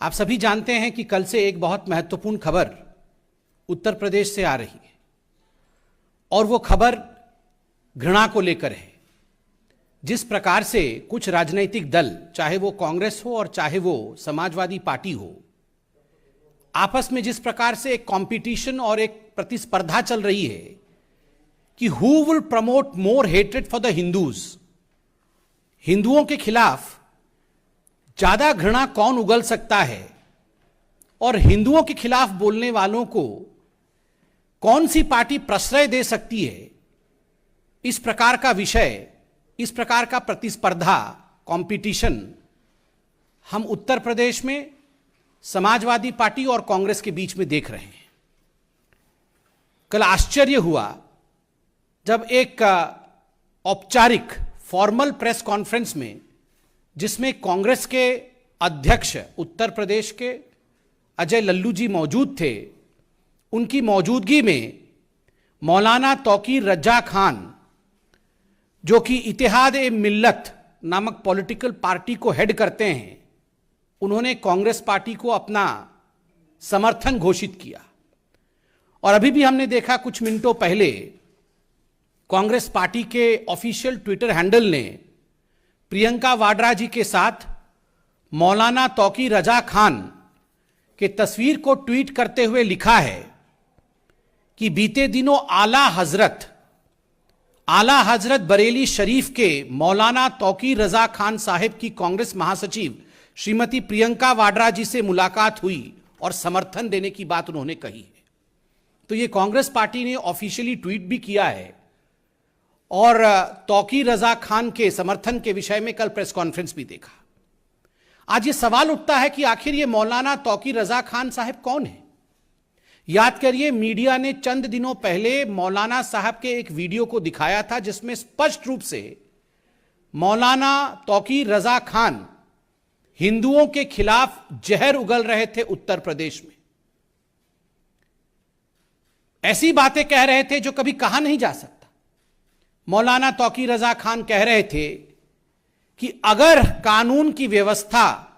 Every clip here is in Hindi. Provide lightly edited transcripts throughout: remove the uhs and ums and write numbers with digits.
आप सभी जानते हैं कि कल से एक बहुत महत्वपूर्ण खबर उत्तर प्रदेश से आ रही है और वो खबर घृणा को लेकर है। जिस प्रकार से कुछ राजनीतिक दल, चाहे वो कांग्रेस हो और चाहे वो समाजवादी पार्टी हो, आपस में जिस प्रकार से एक कंपटीशन और एक प्रतिस्पर्धा चल रही है कि who will promote more hatred for the Hindus, हिंदुओं के खिलाफ ज्यादा घृणा कौन उगल सकता है और हिंदुओं के खिलाफ बोलने वालों को कौन सी पार्टी प्रश्रय दे सकती है, इस प्रकार का विषय, इस प्रकार का प्रतिस्पर्धा, कंपटीशन हम उत्तर प्रदेश में समाजवादी पार्टी और कांग्रेस के बीच में देख रहे हैं। कल आश्चर्य हुआ जब एक औपचारिक फॉर्मल प्रेस कॉन्फ्रेंस में, जिसमें कांग्रेस के अध्यक्ष उत्तर प्रदेश के अजय लल्लू जी मौजूद थे, उनकी मौजूदगी में मौलाना तौकीर रजा खान, जो कि इत्तेहाद-ए-मिल्लत नामक पॉलिटिकल पार्टी को हेड करते हैं, उन्होंने कांग्रेस पार्टी को अपना समर्थन घोषित किया। और अभी भी हमने देखा कुछ मिनटों पहले कांग्रेस पार्टी के ऑफिशियल ट्विटर हैंडल ने प्रियंका वाड्रा जी के साथ मौलाना तौकीर रजा खान के तस्वीर को ट्वीट करते हुए लिखा है कि बीते दिनों आला हजरत बरेली शरीफ के मौलाना तौकीर रजा खान साहिब की कांग्रेस महासचिव श्रीमती प्रियंका वाड्रा जी से मुलाकात हुई और समर्थन देने की बात उन्होंने कही है। तो ये कांग्रेस पार्टी ने ऑफिशियली ट्वीट भी किया है और तौकीर रजा खान के समर्थन के विषय में कल प्रेस कॉन्फ्रेंस भी देखा। आज ये सवाल उठता है कि आखिर ये मौलाना तौकीर रजा खान साहब कौन है। याद करिए, मीडिया ने चंद दिनों पहले मौलाना साहब के एक वीडियो को दिखाया था जिसमें स्पष्ट रूप से मौलाना तौकीर रजा खान हिंदुओं के खिलाफ जहर उगल रहे थे उत्तर प्रदेश में। ऐसी बातें कह रहे थे जो कभी कहा नहीं जा सकता। मौलाना तौकीर रजा खान कह रहे थे कि अगर कानून की व्यवस्था,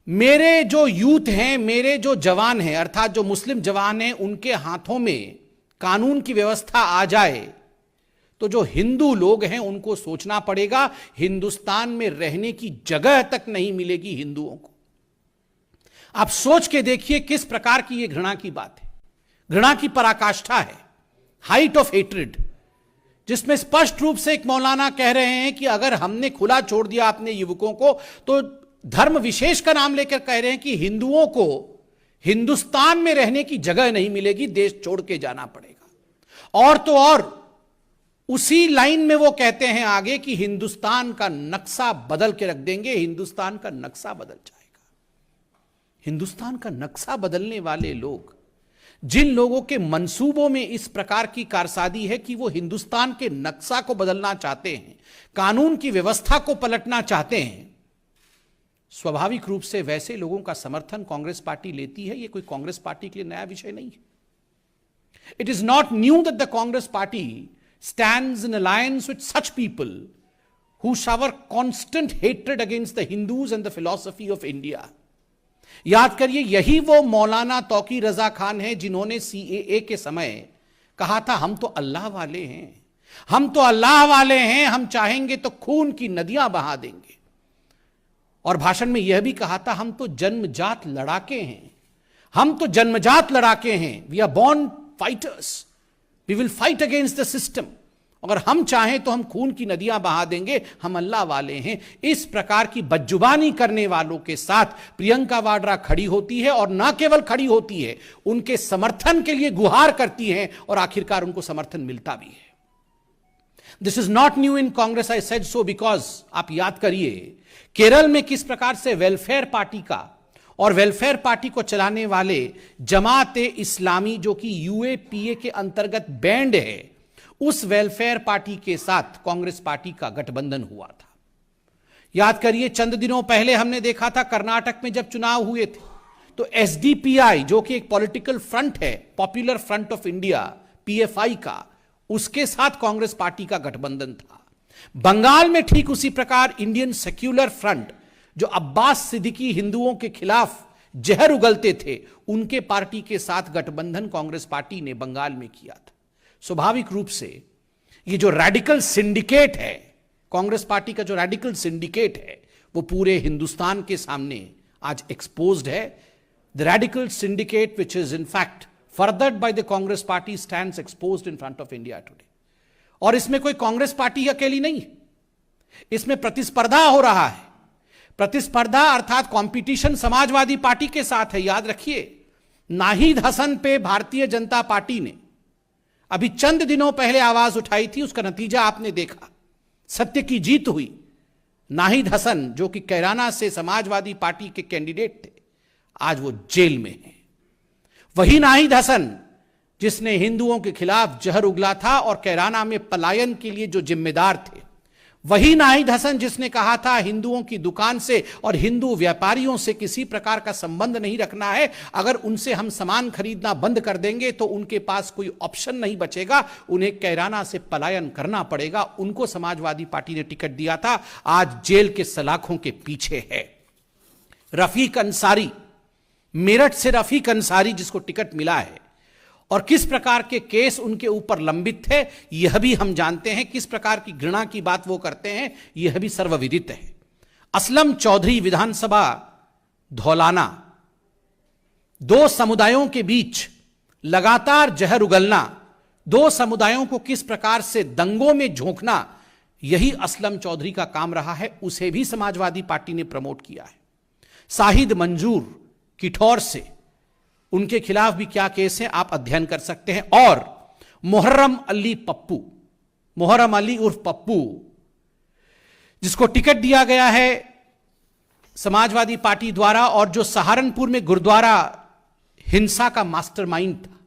मेरे जो यूथ हैं, मेरे जो जवान हैं, अर्थात जो मुस्लिम जवान हैं, उनके हाथों में कानून की व्यवस्था आ जाए तो जो हिंदू लोग हैं उनको सोचना पड़ेगा, हिंदुस्तान में रहने की जगह तक नहीं मिलेगी हिंदुओं को। आप सोच के देखिए किस प्रकार की यह घृणा की बात है, घृणा की पराकाष्ठा है, हाइट ऑफ हेट्रेड, जिसमें स्पष्ट रूप से एक मौलाना कह रहे हैं कि अगर हमने खुला छोड़ दिया अपने युवकों को तो धर्म विशेष का नाम लेकर कह रहे हैं कि हिंदुओं को हिंदुस्तान में रहने की जगह नहीं मिलेगी, देश छोड़ के जाना पड़ेगा। और तो और उसी लाइन में वो कहते हैं आगे कि हिंदुस्तान का नक्शा बदल के रख देंगे, हिंदुस्तान का नक्शा बदल जाएगा। हिंदुस्तान का नक्शा बदलने वाले लोग, जिन लोगों के मंसूबों में इस प्रकार की कारसादी है कि वो हिंदुस्तान के नक्शा को बदलना चाहते हैं, कानून की व्यवस्था को पलटना चाहते हैं, स्वाभाविक रूप से वैसे लोगों का समर्थन कांग्रेस पार्टी लेती है। ये कोई कांग्रेस पार्टी के लिए नया विषय नहीं है। It is not knew that the Congress party stands in alliance with such people who shower constant hatred against the Hindus and the philosophy of India. याद करिए, यही वो मौलाना तौकीर रजा खान है जिन्होंने CAA के समय कहा था हम तो अल्लाह वाले हैं, हम तो अल्लाह वाले हैं, हम चाहेंगे तो खून की नदियां बहा देंगे। और भाषण में यह भी कहा था हम तो जन्मजात लड़ाके हैं, हम तो जन्मजात लड़ाके हैं, we are born fighters, we will fight against the system. अगर हम चाहें तो हम खून की नदियां बहा देंगे, हम अल्लाह वाले हैं। इस प्रकार की बदजुबानी करने वालों के साथ प्रियंका वाड्रा खड़ी होती है और ना केवल खड़ी होती है, उनके समर्थन के लिए गुहार करती है और आखिरकार उनको समर्थन मिलता भी है। This is not new in Congress, I said so because आप याद करिए केरल में किस प्रकार से वेलफेयर पार्टी का और वेलफेयर पार्टी को चलाने वाले जमात ए इस्लामी, जो कि UAPA के अंतर्गत बैंड है, उस वेलफेयर पार्टी के साथ कांग्रेस पार्टी का गठबंधन हुआ था। याद करिए, चंद दिनों पहले हमने देखा था कर्नाटक में जब चुनाव हुए थे तो SDPI, जो कि एक पॉलिटिकल फ्रंट है, popular front of India PFI का, उसके साथ कांग्रेस पार्टी का गठबंधन था। बंगाल में ठीक उसी प्रकार इंडियन सेक्युलर फ्रंट, जो अब्बास सिद्दीकी हिंदुओं के खिलाफ जहर उगलते थे, उनके पार्टी के साथ गठबंधन कांग्रेस पार्टी ने बंगाल में किया था। स्वाभाविक रूप से ये जो रैडिकल सिंडिकेट है, कांग्रेस पार्टी का जो रैडिकल सिंडिकेट है, वो पूरे हिंदुस्तान के सामने आज एक्सपोज्ड है। The radical syndicate which is in fact furthered by the Congress party stands exposed in front of India Today. और इसमें कोई कांग्रेस पार्टी ही अकेली नहीं है, इसमें प्रतिस्पर्धा हो रहा है। प्रतिस्पर्धा अर्थात कंपटीशन समाजवादी पार्टी के साथ है। याद रखिए, नाहिद हसन पे भारतीय जनता पार्टी ने अभी चंद दिनों पहले आवाज उठाई थी, उसका नतीजा आपने देखा, सत्य की जीत हुई। नाहिद हसन जो कि कैराना से समाजवादी पार्टी के कैंडिडेट थे, आज वो जेल में हैं। वही नाहिद हसन जिसने हिंदुओं के खिलाफ जहर उगला था और कैराना में पलायन के लिए जो जिम्मेदार थे, वही नाहिद हसन जिसने कहा था हिंदुओं की दुकान से और हिंदू व्यापारियों से किसी प्रकार का संबंध नहीं रखना है, अगर उनसे हम सामान खरीदना बंद कर देंगे तो उनके पास कोई ऑप्शन नहीं बचेगा, उन्हें कैराना से पलायन करना पड़ेगा। उनको समाजवादी पार्टी ने टिकट दिया था, आज जेल के सलाखों के पीछे है। रफीक अंसारी, मेरठ से रफीक अंसारी जिसको टिकट मिला है, और किस प्रकार के केस उनके ऊपर लंबित थे यह भी हम जानते हैं, किस प्रकार की घृणा की बात वो करते हैं यह भी सर्वविदित है। असलम चौधरी, विधानसभा धौलाना, दो समुदायों के बीच लगातार जहर उगलना, दो समुदायों को किस प्रकार से दंगों में झोंकना, यही असलम चौधरी का काम रहा है। उसे भी समाजवादी पार्टी ने प्रमोट किया है। साहिद मंजूर किठौर से, उनके खिलाफ भी क्या केस है आप अध्ययन कर सकते हैं। और मुहर्रम अली पप्पू, मुहर्रम अली उर्फ पप्पू, जिसको टिकट दिया गया है समाजवादी पार्टी द्वारा और जो सहारनपुर में गुरुद्वारा हिंसा का मास्टरमाइंड था,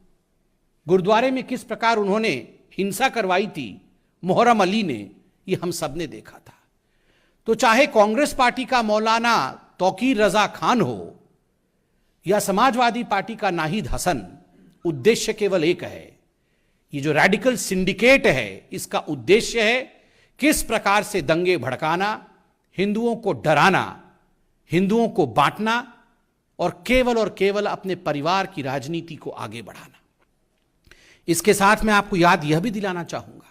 गुरुद्वारे में किस प्रकार उन्होंने हिंसा करवाई थी मुहर्रम अली ने, यह हम सब ने देखा था। तो चाहे कांग्रेस पार्टी का मौलाना तौकीर रजा खान हो या समाजवादी पार्टी का नाहिद हसन, उद्देश्य केवल एक है। ये जो रैडिकल सिंडिकेट है, इसका उद्देश्य है किस प्रकार से दंगे भड़काना, हिंदुओं को डराना, हिंदुओं को बांटना और केवल अपने परिवार की राजनीति को आगे बढ़ाना। इसके साथ मैं आपको याद यह भी दिलाना चाहूंगा,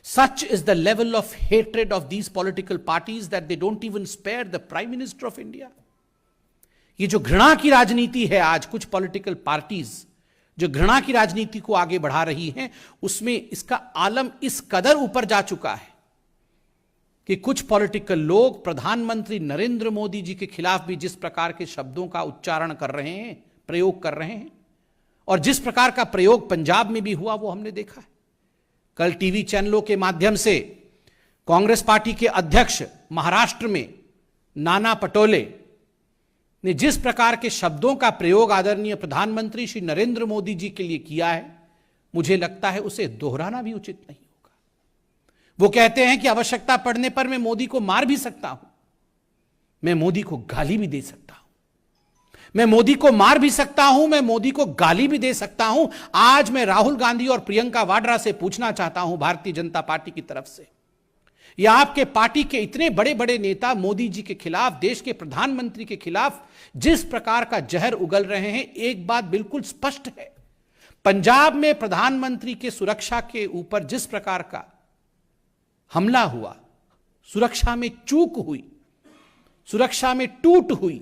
such is the level of hatred of these political parties that they don't even spare the prime minister of India. ये जो घृणा की राजनीति है, आज कुछ पॉलिटिकल पार्टीज जो घृणा की राजनीति को आगे बढ़ा रही हैं, उसमें इसका आलम इस कदर ऊपर जा चुका है कि कुछ पॉलिटिकल लोग प्रधानमंत्री नरेंद्र मोदी जी के खिलाफ भी जिस प्रकार के शब्दों का उच्चारण कर रहे हैं, प्रयोग कर रहे हैं, और जिस प्रकार का प्रयोग पंजाब में भी हुआ वो हमने देखा है। कल टीवी चैनलों के माध्यम से कांग्रेस पार्टी के अध्यक्ष महाराष्ट्र में नाना पटोले ने जिस प्रकार के शब्दों का प्रयोग आदरणीय प्रधानमंत्री श्री नरेंद्र मोदी जी के लिए किया है, मुझे लगता है उसे दोहराना भी उचित नहीं होगा। वो कहते हैं कि आवश्यकता पड़ने पर मैं मोदी को मार भी सकता हूं, मैं मोदी को गाली भी दे सकता हूं, मैं मोदी को मार भी सकता हूं, मैं मोदी को गाली भी दे सकता हूं। आज मैं राहुल गांधी और प्रियंका वाड्रा से पूछना चाहता हूं, भारतीय जनता पार्टी की तरफ से, या आपके पार्टी के इतने बड़े बड़े नेता मोदी जी के खिलाफ, देश के प्रधानमंत्री के खिलाफ जिस प्रकार का जहर उगल रहे हैं, एक बात बिल्कुल स्पष्ट है, पंजाब में प्रधानमंत्री के सुरक्षा के ऊपर जिस प्रकार का हमला हुआ, सुरक्षा में चूक हुई, सुरक्षा में टूट हुई,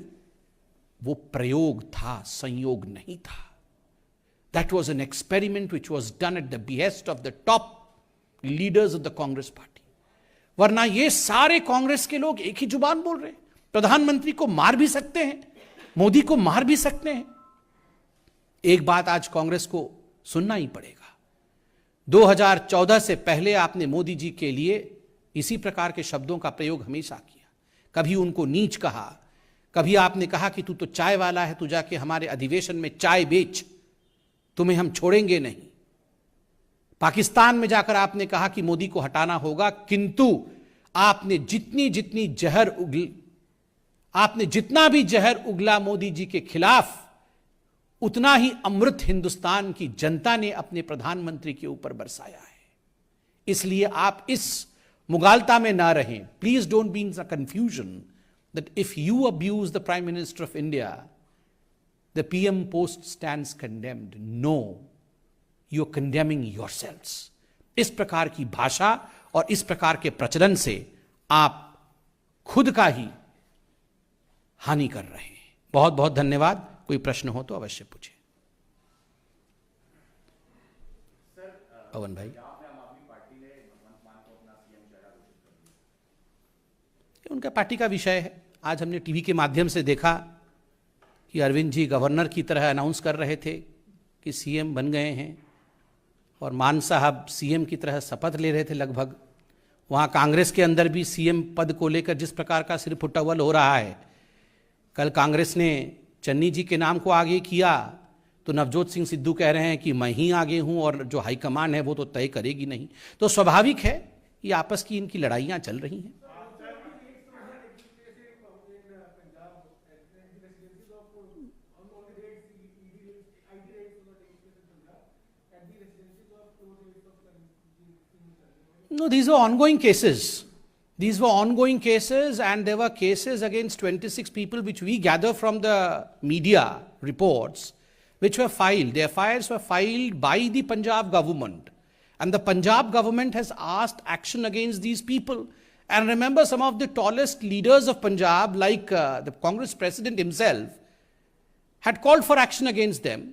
वो प्रयोग था, संयोग नहीं था। That was an experiment which was done at the behest of the top leaders of the Congress party. वरना ये सारे कांग्रेस के लोग एक ही जुबान बोल रहे हैं, प्रधानमंत्री को मार भी सकते हैं, मोदी को मार भी सकते हैं। एक बात आज कांग्रेस को सुनना ही पड़ेगा, 2014 से पहले आपने मोदी जी के लिए इसी प्रकार के शब्दों का प्रयोग हमेशा किया। कभी उनको नीच कहा, कभी आपने कहा कि तू तो चाय वाला है, तू जाके हमारे अधिवेशन में चाय बेच, तुम्हें हम छोड़ेंगे नहीं। पाकिस्तान में जाकर आपने कहा कि मोदी को हटाना होगा, किंतु आपने जितना भी जहर उगला मोदी जी के खिलाफ, उतना ही अमृत हिंदुस्तान की जनता ने अपने प्रधानमंत्री के ऊपर बरसाया है। इसलिए आप इस मुगालता में ना रहें, please don't be in confusion that if you abuse the Prime Minister of India, the PM post stands condemned. No, you are condemning yourselves. इस प्रकार की भाषा और इस प्रकार के प्रचलन से आप खुद का ही हानि कर रहे हैं। बहुत बहुत धन्यवाद। कोई प्रश्न हो तो अवश्य पूछें। पवन भाई, उनका पार्टी का विषय है। आज हमने टीवी के माध्यम से देखा कि अरविंद जी गवर्नर की तरह अनाउंस कर रहे थे कि सीएम बन गए हैं, और मान साहब सीएम की तरह शपथ ले रहे थे लगभग। वहाँ कांग्रेस के अंदर भी सीएम पद को लेकर जिस प्रकार का सिर फुटअव्वल हो रहा है, कल कांग्रेस ने चन्नी जी के नाम को आगे किया तो नवजोत सिंह सिद्धू कह रहे हैं कि मैं ही आगे हूं और जो हाईकमान है वो तो तय करेगी नहीं। तो स्वाभाविक है ये आपस की इनकी लड़ाइयां चल रही हैं। No, these were ongoing cases. These were ongoing cases, and there were cases against 26 people which we gather from the media reports, which were filed. The FIRs were filed by the Punjab government, and the Punjab government has asked action against these people. And remember, some of the tallest leaders of Punjab, like the Congress president himself, had called for action against them.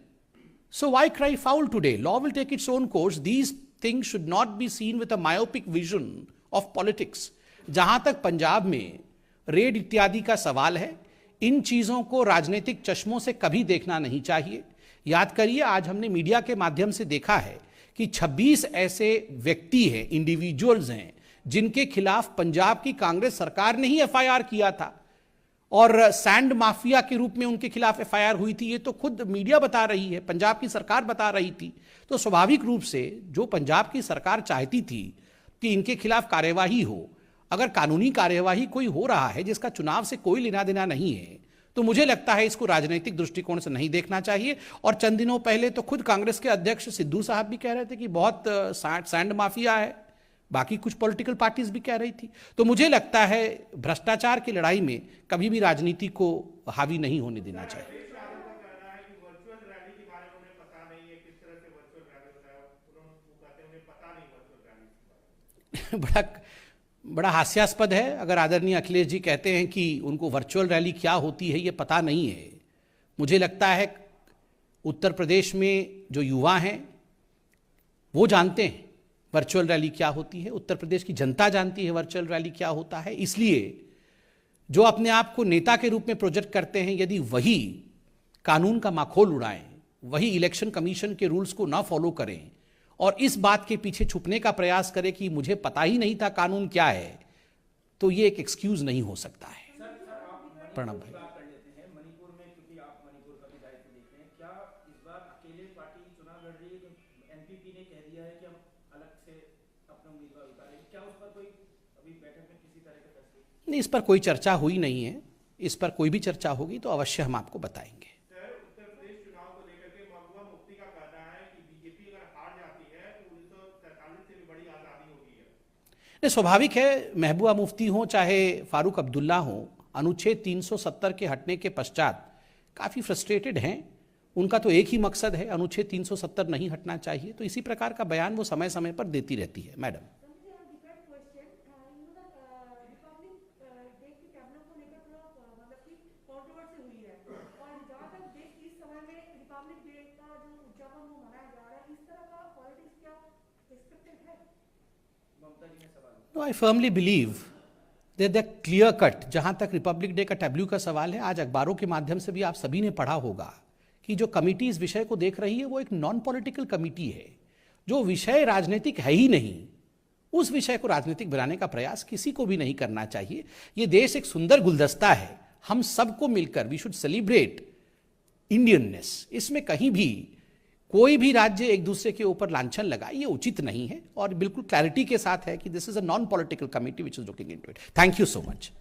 So why cry foul today? Law will take its own course. These things should not be seen with a myopic vision of politics. जहां तक पंजाब में रेड इत्यादि का सवाल है, इन चीजों को राजनीतिक चश्मों से कभी देखना नहीं चाहिए। याद करिए, आज हमने मीडिया के माध्यम से देखा है कि 26 ऐसे व्यक्ति हैं, इंडिविजुअल्स हैं, जिनके खिलाफ पंजाब की कांग्रेस सरकार ने ही एफआईआर किया था, और सैंड माफिया के रूप में उनके खिलाफ एफआईआर हुई थी। ये तो खुद मीडिया बता रही है, पंजाब की सरकार बता रही थी। तो स्वाभाविक रूप से जो पंजाब की सरकार चाहती थी कि इनके खिलाफ कार्यवाही हो, अगर कानूनी कार्यवाही कोई हो रहा है जिसका चुनाव से कोई लेना देना नहीं है, तो मुझे लगता है इसको राजनीतिक दृष्टिकोण से नहीं देखना चाहिए। और चंद दिनों पहले तो खुद कांग्रेस के अध्यक्ष सिद्धू साहब भी कह रहे थे कि बहुत सैंड माफिया है, बाकी कुछ पॉलिटिकल पार्टीज भी कह रही थी। तो मुझे लगता है भ्रष्टाचार की लड़ाई में कभी भी राजनीति को हावी नहीं होने देना चाहिए। बड़ा हास्यास्पद है अगर आदरणीय अखिलेश जी कहते हैं कि उनको वर्चुअल रैली क्या होती है ये पता नहीं है। मुझे लगता है उत्तर प्रदेश में जो युवा हैं वो जानते हैं वर्चुअल रैली क्या होती है, उत्तर प्रदेश की जनता जानती है वर्चुअल रैली क्या होता है। इसलिए जो अपने आप को नेता के रूप में प्रोजेक्ट करते हैं, यदि वही कानून का माखोल उड़ाएं, वही इलेक्शन कमीशन के रूल्स को ना फॉलो करें और इस बात के पीछे छुपने का प्रयास करें कि मुझे पता ही नहीं था कानून क्या है, तो ये एक एक्सक्यूज नहीं हो सकता है। प्रणब भाई, मणिपुर में, क्योंकि आप मणिपुर का भी दायित्व देखते हैं, क्या इस बार अकेले पार्टी चुनाव लड़ रही है? एनपीपी ने कह दिया है कि हम अलग से अपना उम्मीदवार उतारेंगे, क्या उस पर कोई अभी बैठक में किसी तरह का फैसला नहीं? इस पर कोई चर्चा हुई नहीं है। इस पर कोई भी चर्चा होगी तो अवश्य हम आपको बताएंगे। स्वाभाविक है, महबूबा मुफ्ती हो चाहे फारूक अब्दुल्ला हो, अनुच्छेद 370 के हटने के पश्चात काफ़ी फ्रस्ट्रेटेड हैं। उनका तो एक ही मकसद है, अनुच्छेद 370 नहीं हटना चाहिए। तो इसी प्रकार का बयान वो समय समय पर देती रहती है। Madam, No, I firmly believe that the clear cut, जहां तक रिपब्लिक डे का टैब्लू का सवाल है, आज अखबारों के माध्यम से भी आप सभी ने पढ़ा होगा कि जो कमिटी इस विषय को देख रही है वो एक नॉन पॉलिटिकल कमिटी है। जो विषय राजनीतिक है ही नहीं, उस विषय को राजनीतिक बनाने का प्रयास किसी को भी नहीं करना चाहिए। ये देश एक सुंदर गुलदस्ता है, हम सबको मिलकर वी शुड सेलिब्रेट इंडियननेस। इसमें कहीं भी कोई भी राज्य एक दूसरे के ऊपर लांछन लगाए, ये उचित नहीं है। और बिल्कुल क्लैरिटी के साथ है कि this is a non political committee which is looking into it. Thank you so much.